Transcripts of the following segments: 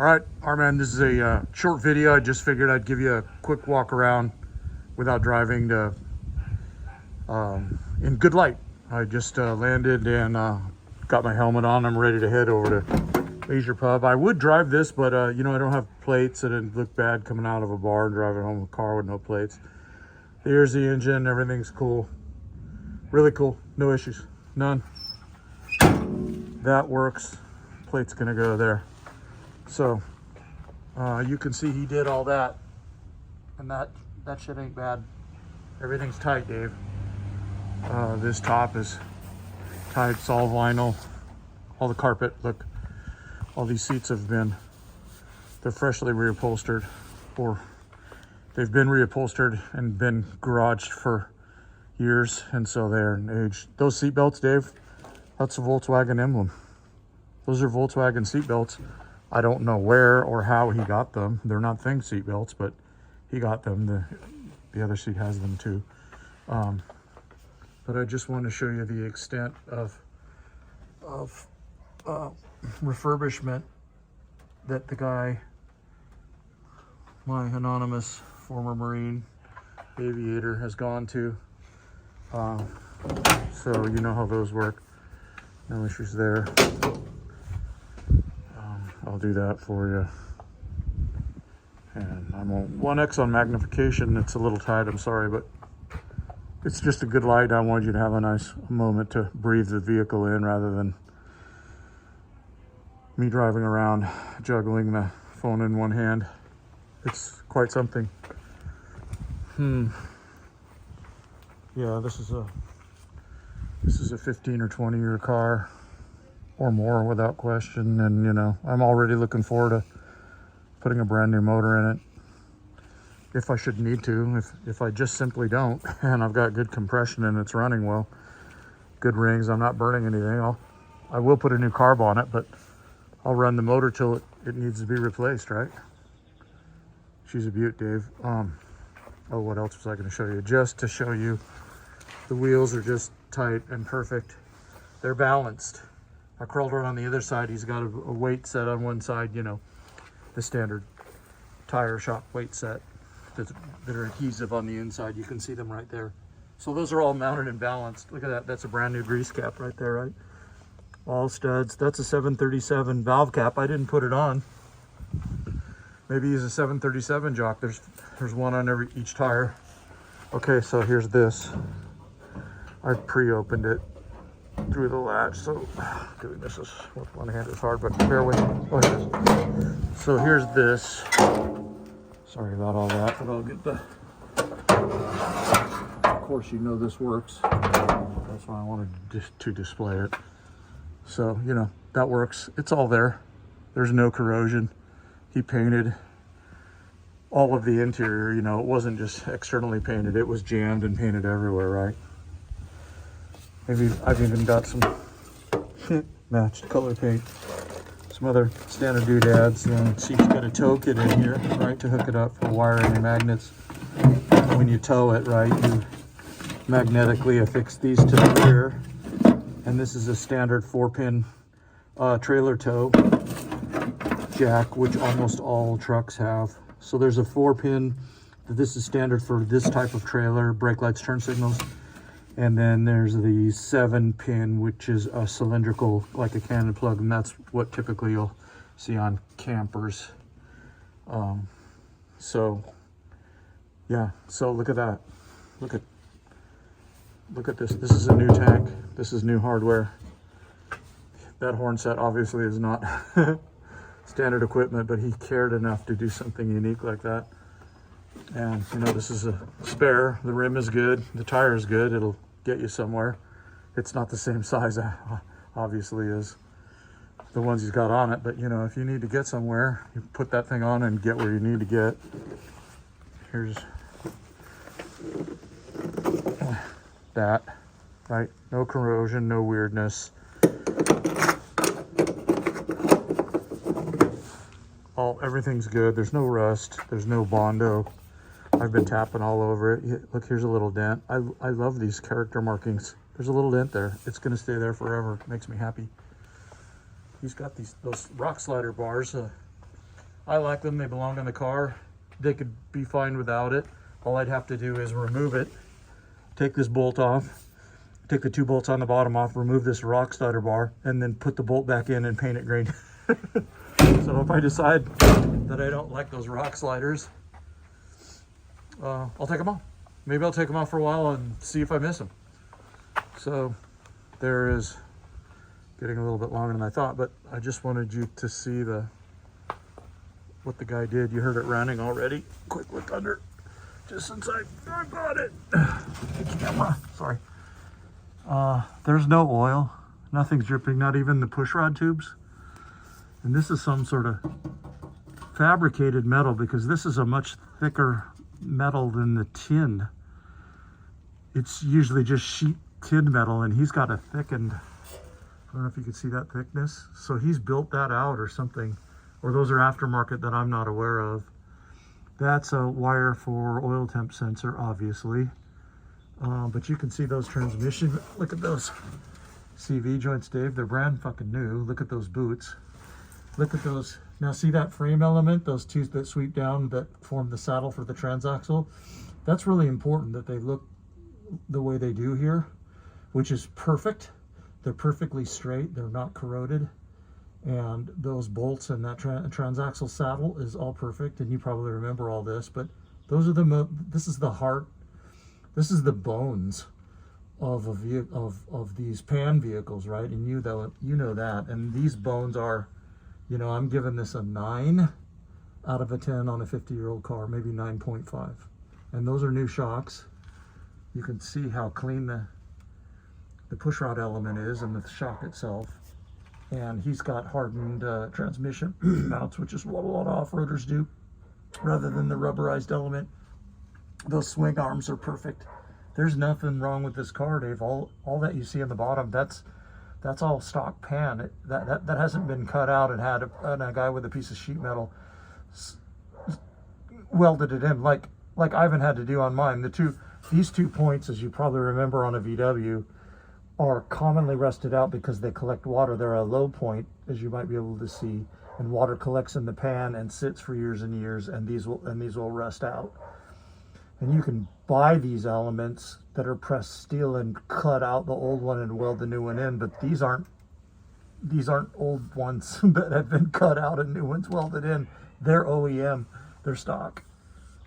All right, Arman, this is a short video. I just figured I'd give you a quick walk around without driving to in good light. I just landed and got my helmet on. I'm ready to head over to Leisure Pub. I would drive this, but you know, I don't have plates and it'd look bad coming out of a bar and driving home with a car with no plates. Here's the engine. Everything's cool. Really cool. No issues. None. That works. Plate's gonna go there. So you can see he did all that, and that shit ain't bad. Everything's tight, Dave. This top is tight. It's all vinyl. All the carpet, look, all these seats they're freshly reupholstered, or they've been reupholstered and been garaged for years, and so they're in age. Those seat belts, Dave, that's a Volkswagen emblem. Those are Volkswagen seat belts. I don't know where or how he got them. They're not Thing seat belts, but he got them. The other seat has them too. But I just want to show you the extent of refurbishment that the guy, my anonymous former Marine aviator, has gone to. So you know how those work. No issues there. I'll do that for you. And I'm on 1x on magnification. It's a little tight, I'm sorry, but it's just a good light. I wanted you to have a nice moment to breathe the vehicle in rather than me driving around juggling the phone in one hand. It's quite something. Yeah, this is a 15 or 20 year car or more without question, and you know, I'm already looking forward to putting a brand new motor in it if I should need to. If I just simply don't, and I've got good compression and it's running well, good rings, I'm not burning anything, I will put a new carb on it, but I'll run the motor till it needs to be replaced, right? She's a beaut, Dave. Oh, what else was I going to show you? Just to show you, the wheels are just tight and perfect. They're balanced. I crawled around on the other side. He's got a weight set on one side, you know, the standard tire shop weight set that are adhesive on the inside. You can see them right there. So those are all mounted and balanced. Look at that. That's a brand new grease cap right there, right? All studs. That's a 737 valve cap. I didn't put it on. Maybe he's a 737 jock. There's one on each tire. Okay, so here's this. I pre-opened it through the latch, so doing this with one hand is hard, but bear with me. Oh, here it is. So here's this. Sorry about all that, but I'll get the. Of course, you know this works. That's why I wanted to display it. So you know that works. It's all there. There's no corrosion. He painted all of the interior. You know, it wasn't just externally painted. It was jammed and painted everywhere, right? Maybe I've even got some matched color paint, some other standard doodads. See, he's got a tow kit in here, right, to hook it up for wiring and magnets. When you tow it, right, you magnetically affix these to the rear. And this is a standard 4-pin trailer tow jack, which almost all trucks have. So there's a 4-pin. This is standard for this type of trailer, brake lights, turn signals. And then there's the 7-pin, which is a cylindrical, like a cannon plug, and that's what typically you'll see on campers. So yeah, so look at that. Look at this. This is a new tank. This is new hardware. That horn set obviously is not standard equipment, but he cared enough to do something unique like that. And you know, this is a spare. The rim is good. The tire is good. It'll get you somewhere. It's not the same size, obviously, as the ones he's got on it. But you know, if you need to get somewhere, you put that thing on and get where you need to get. Here's that, right? No corrosion, no weirdness. Everything's good. There's no rust. There's no Bondo. I've been tapping all over it. Look, here's a little dent. I love these character markings. There's a little dent there. It's going to stay there forever. It makes me happy. He's got those rock slider bars. I like them. They belong in the car. They could be fine without it. All I'd have to do is remove it, take this bolt off, take the 2 bolts on the bottom off, remove this rock stutter bar, and then put the bolt back in and paint it green. So if I decide that I don't like those rock sliders, I'll take them off. Maybe I'll take them off for a while and see if I miss them. So there is getting a little bit longer than I thought, but I just wanted you to see what the guy did. You heard it running already. Quick look under, just since I got it. Camera, sorry. There's no oil, nothing's dripping, not even the push rod tubes. And this is some sort of fabricated metal, because this is a much thicker metal than the tin. It's usually just sheet tin metal, and he's got a thickened, I don't know if you can see that thickness. So he's built that out or something, or those are aftermarket that I'm not aware of. That's a wire for oil temp sensor, obviously. But you can see those transmission, look at those CV joints, Dave. They're brand fucking new. Look at those boots. Look at those. Now see that frame element, those 2 that sweep down that form the saddle for the transaxle? That's really important that they look the way they do here, which is perfect. They're perfectly straight. They're not corroded. And those bolts and that transaxle saddle is all perfect. And you probably remember all this, but those are this is the heart. This is the bones of a vehicle, of these pan vehicles, right? And you know that. And these bones are, you know, I'm giving this a 9 out of a 10 on a 50-year-old car, maybe 9.5. And those are new shocks. You can see how clean the pushrod element is and the shock itself. And he's got hardened transmission mounts, which is what a lot of off-roaders do, rather than the rubberized element. Those swing arms are perfect. There's nothing wrong with this car, Dave. All that you see on the bottom, that's all stock pan. That hasn't been cut out and had a guy with a piece of sheet metal welded it in like Ivan had to do on mine. These 2 points, as you probably remember on a VW, are commonly rusted out because they collect water. They're a low point, as you might be able to see, and water collects in the pan and sits for years and years, and these will rust out. And you can buy these elements that are pressed steel and cut out the old one and weld the new one in, but these aren't old ones that have been cut out and new ones welded in. They're OEM, they're stock.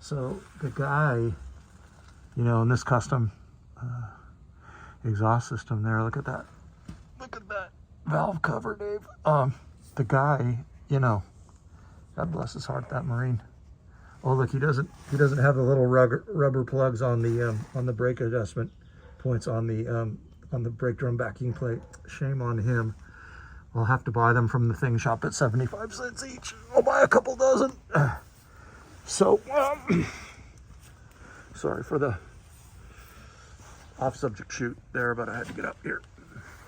So the guy, you know, in this custom exhaust system there, look at that valve cover, Dave. The guy, you know, God bless his heart, that Marine. Oh look, he doesn't have the little rubber plugs on the brake adjustment points on the brake drum backing plate. Shame on him. I'll have to buy them from the thing shop at 75 cents each. I'll buy a couple dozen. So sorry for the off subject shoot there, but I had to get up here.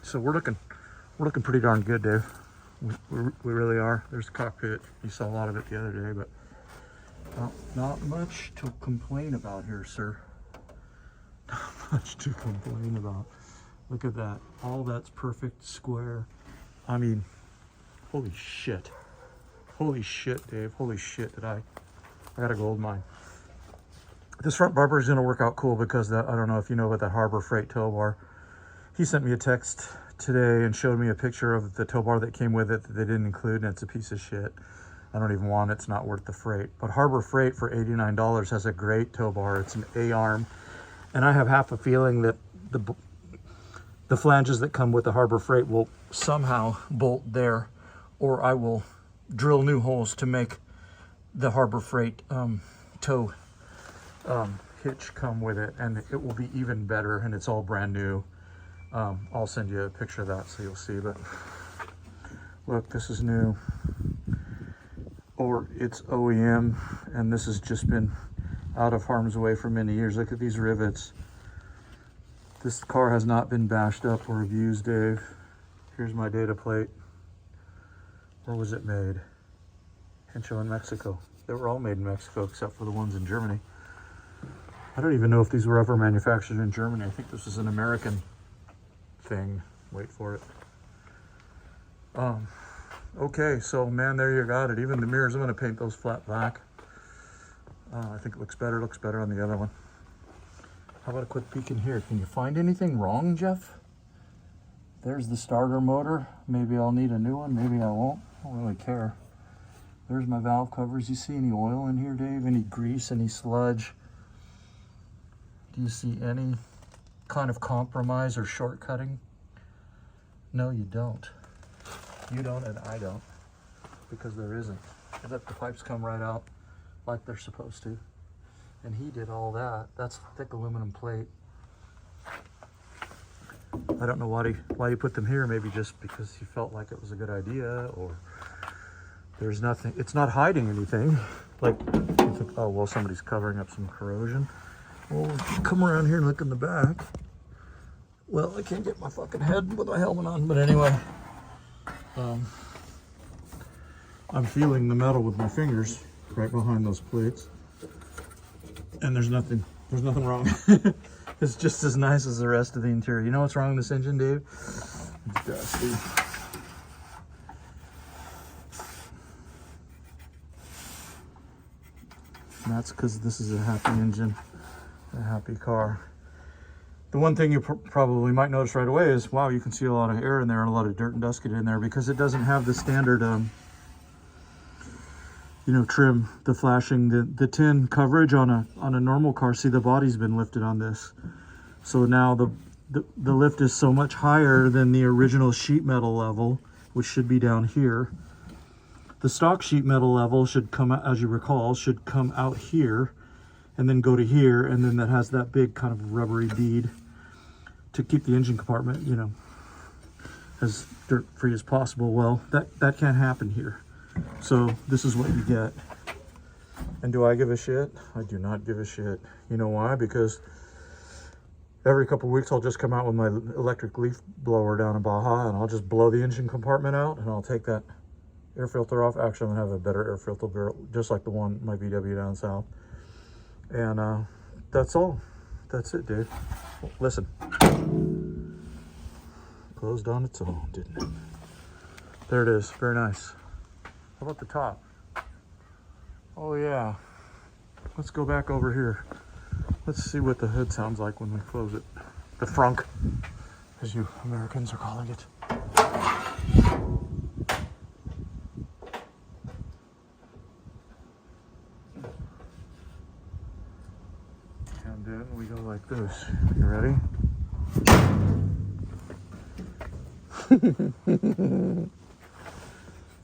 So we're looking pretty darn good, Dave. We really are. There's the cockpit. You saw a lot of it the other day, but not much to complain about here, sir. Not much to complain about. Look at that. All that's perfect square. I mean, holy shit. Holy shit, Dave. Holy shit, I got a gold mine. This front bumper is going to work out cool because I don't know if you know about that Harbor Freight tow bar. He sent me a text today and showed me a picture of the tow bar that came with it that they didn't include, and it's a piece of shit. I don't even want it. It's not worth the freight. But Harbor Freight for $89 has a great tow bar. It's an A-arm. And I have half a feeling that the flanges that come with the Harbor Freight will somehow bolt there, or I will drill new holes to make the Harbor Freight tow hitch come with it, and it will be even better, and it's all brand new. I'll send you a picture of that so you'll see. But look, this is new, or it's OEM, and this has just been out of harm's way for many years. Look at these rivets. This car has not been bashed up or abused, Dave. Here's my data plate. Where was it made? Hincho in Mexico. They were all made in Mexico except for the ones in Germany. I don't even know if these were ever manufactured in Germany. I think this is an American thing. Wait for it. Okay, so man, there you got it. Even the mirrors, I'm gonna paint those flat black. I think it looks better on the other one. How about a quick peek in here? Can you find anything wrong, Jeff? There's the starter motor. Maybe I'll need a new one, maybe I won't. I don't really care. There's my valve covers. You see any oil in here, Dave? Any grease, any sludge? Do you see any kind of compromise or shortcutting? No, you don't. You don't and I don't, because there isn't. I let the pipes come right out like they're supposed to. And he did all that. That's thick aluminum plate. I don't know why he put them here, maybe just because he felt like it was a good idea, or there's nothing, it's not hiding anything. Like, you think, oh, well, somebody's covering up some corrosion. Well, come around here and look in the back. Well, I can't get my fucking head with my helmet on, but anyway. I'm feeling the metal with my fingers right behind those plates. And there's nothing wrong. It's just as nice as the rest of the interior. You know what's wrong with this engine, Dave? It's dusty. And that's because this is a happy engine, a happy car. The one thing you probably might notice right away is, wow, you can see a lot of air in there and a lot of dirt and dust get in there, because it doesn't have the standard, you know, trim, the flashing, the tin coverage on a normal car. See, the body's been lifted on this, so now the lift is so much higher than the original sheet metal level, which should be down here. The stock sheet metal level should come out, as you recall, should come out here and then go to here, and then that has that big kind of rubbery bead to keep the engine compartment, you know, as dirt free as possible. Well, that can't happen here. So this is what you get. And do I give a shit? I do not give a shit. You know why? Because every couple of weeks I'll just come out with my electric leaf blower down in Baja, and I'll just blow the engine compartment out, and I'll take that air filter off. Actually, I'm gonna have a better air filter barrel, just like the one, my VW down south. And that's all. That's it, dude. Well, listen. Closed on its own, didn't it? There it is. Very nice. How about the top? Oh, yeah. Let's go back over here. Let's see what the hood sounds like when we close it. The frunk, as you Americans are calling it. And then we go like this. You ready?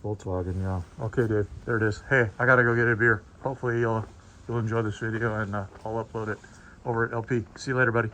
Volkswagen, yeah. Okay, Dave, there it is. Hey, I gotta go get a beer. Hopefully you'll enjoy this video, and I'll upload it over at LP. See you later, buddy.